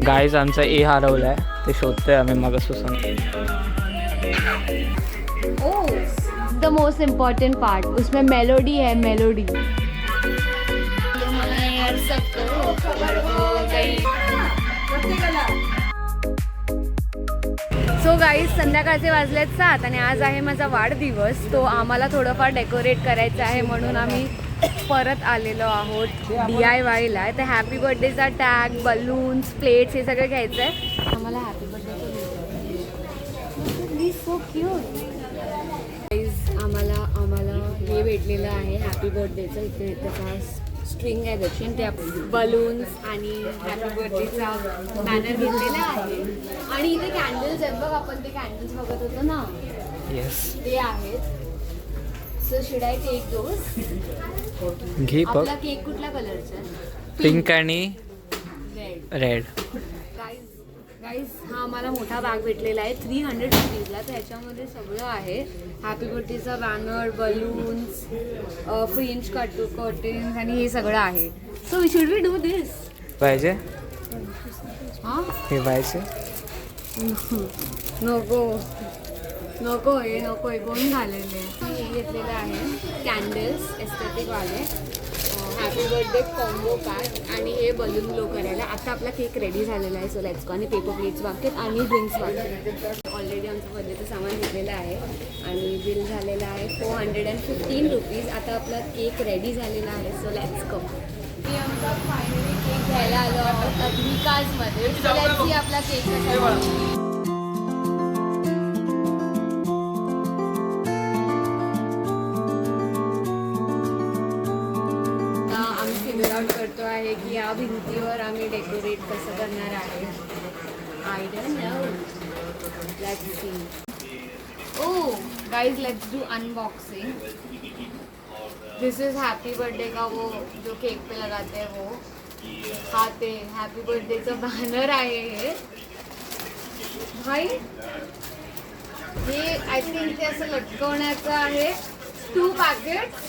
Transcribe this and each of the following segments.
Guys आमचा ए हरवलाय, ते शोधतोय आम्ही मगापासून. द मोस्ट इम्पॉर्टेंट पार्ट, उसमें मेलोडी है, मेलोडी. सो गाईज संध्याकाळचे वाजलेत 7 आणि आज आहे माझा वाढदिवस. तो आम्हाला थोडंफार डेकोरेट करायचं आहे म्हणून आम्ही परत आलेलो आहोत DIYला. तर हॅपी बर्थडेचा टॅग, बलून्स, प्लेट्स हे सगळं घ्यायचं आहे आम्हाला. Happy birthday so cute. आम्हाला हे भेटलेलं आहे हॅपी बर्थडेचं. इथे त्याचा स्ट्रिंग आहे त्याची, ते बलून्स आणि हॅपी बर्थडेचा बॅनर घेतलेला आहे. आणि इथे कॅन्डल्स आहेत बघ, आपण ते कॅन्डल्स बघत होतो ना, ते आहेत. So should I take those? घे. आपला केक कुठल्या कलरचा आहे? पिंक आणि रेड. गाईज हा आम्हाला मोठा बॅग भेटलेला आहे 300 रुपीजला. तर ह्याच्यामध्ये सगळं आहे. हॅपी बर्थडेचा बॅनर, बलून्स, फ्रेंच कर्टन्स आणि हे सगळं आहे. So we should we do this? पाहिजे हां हे पाहिजे. नको हे गोंद झालेले. हे घेतलेलं आहे कॅन्डल्स एस्थेटिकवाले, हॅपी बर्थडे कॉम्बो पॅक आणि हे बलून ग्लो करायला. आता आपला केक रेडी झालेला आहे. So let's go. आणि पेपर प्लेट्स बागतात आणि ड्रिंक्स बागतात. ऑलरेडी आमचं बर्थडेचं सामान घेतलेलं आहे आणि बिल झालेलं आहे 415 रुपीज. आता आपला केक रेडी झालेला आहे. So let's go. मी आमचा फायनली केक घ्यायला आलो आहोत अग्निकाजमध्ये. सो लेट्स सी आपला केक कसा. करतो आहे की या भिंतीवर आम्ही डेकोरेट कसं करणार आहे. I don't know. Let's see. Oh guys, let's do unboxing. This is happy birthday का वो जो केक पे लगाते हैं वो. हा ते हॅपी बर्थडेचं बॅनर आहे हे. भाई हे आय थिंक ते असं लटकवण्याचं आहे. 2 पॅकेट्स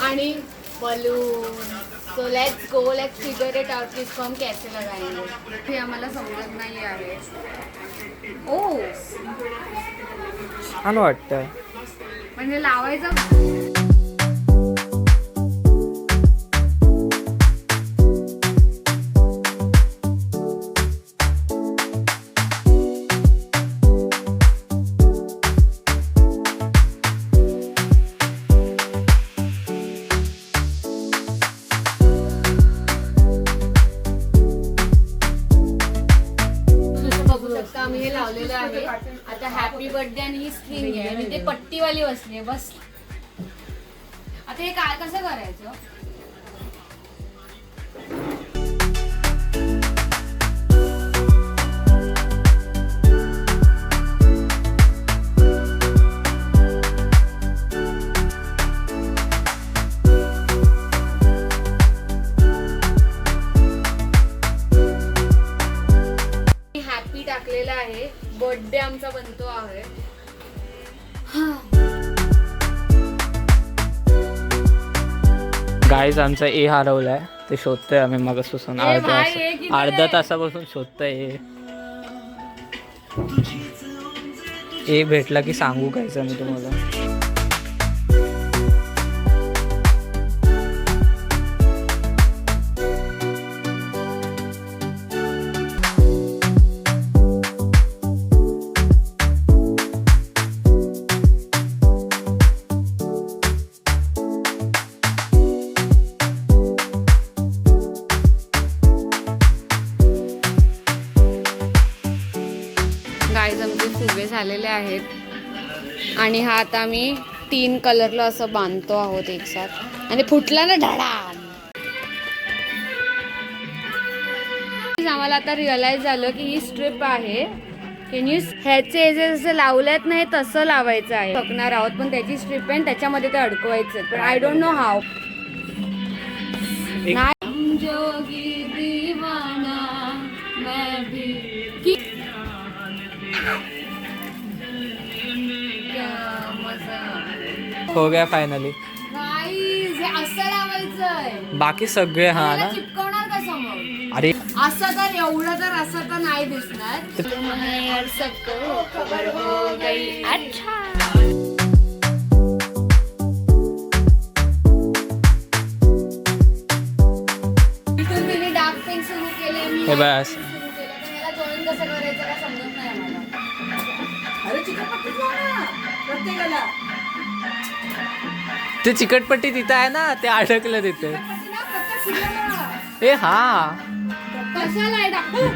आणि balloon. So let's go, let's figure it out किसको हम कैसे लगाएंगे. हे आम्हाला समजत नाही आहे. ओ छान वाटतं म्हणजे लावायचं. आम्ही हे लावलेलं आहे. आता हॅपी बर्थडे आणि ही स्ट्रिंग आहे आणि ते पट्टीवाली बसली आहे बस. आता हे काय कसं करायचं? टाकलेला आहे. बर्थडे आमचा बनतो आहे. गाईज आमचा ए हरवलाय, ते शोधतोय आम्ही मगापासून. अर्धा तासापासून शोधतोय. ए भेटला की सांगू कायचं मी तुम्हाला. गाईज आमचे फुगे झालेले आहेत आणि हा आता आम्ही 3 कलरला असं बांधतो आहोत एक साथ आणि फुटला ना धडा. आम्हाला आता रिअलाइज झालं की ही स्ट्रिप आहे. कॅन यू ह्याचे जे जसं लावल्यात नाही तसं लावायचं आहे. शकणार आहोत पण त्याची स्ट्रिप आहे त्याच्यामध्ये ते अडकवायचं. पण आय डोंट नो हाव. जोगी दीवाना मैं भी. हो गया फायनली. गाईज हे असं लावायचंय. बाकी सगळे हा ना चिपकवणार कसं मग? अरे असं तर एवढं तर असं तर नाही दिसणार. खबर हो गई. अच्छा. इथून तिने डार्क पेन सुरू केले, मी हे बघ सुरू केलं, तर मला जॉईन कसं करायचं काय समजत नाही मला. ते चिकटपट्टी तिथं आहे ना, ते अडकलं तिथे. ए हा,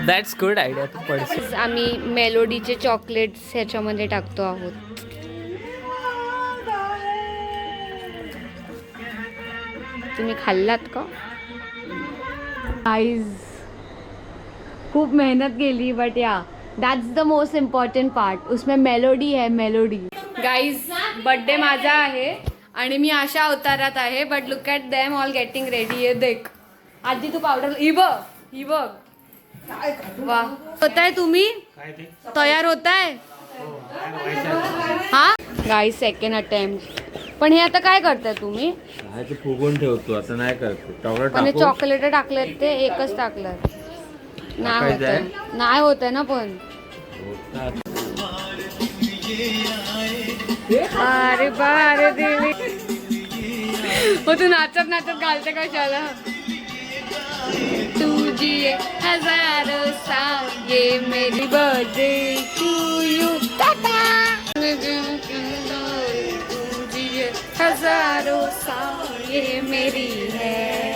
दॅट्स गुड आयडिया. तू पडशील. आम्ही मेलोडीचे चॉकलेट्स ह्याच्यामध्ये टाकतो आहोत. तुम्ही खाल्लात का गाइस? खूप मेहनत केली, बट या that's the most important part. उसमें मेलोडी है, मेलोडी. गाइस, बर्थडे माझा आहे आणि मी अशा अवतारात आहे, but look at them all getting ready. ये देख आजी, तू पावडर ही बघ. वा, होताय तुम्ही तयार होताय? हा गाइस, सेकंड अटेम्प्ट. पण हे आता काय करताय तुम्ही? फुगून ठेवतो, आता नाही करतो. चॉकलेट पण चॉकलेट टाकलेत, ते एकच टाकलं. नाही होत आहे ना. पण अरे बारे देवी, हो तू नाचत नाचत घालते कशाला? तुझी हजारो साल ये मेरी बर्थडे टू यू. तुझी हजारो साल ये मेरी है.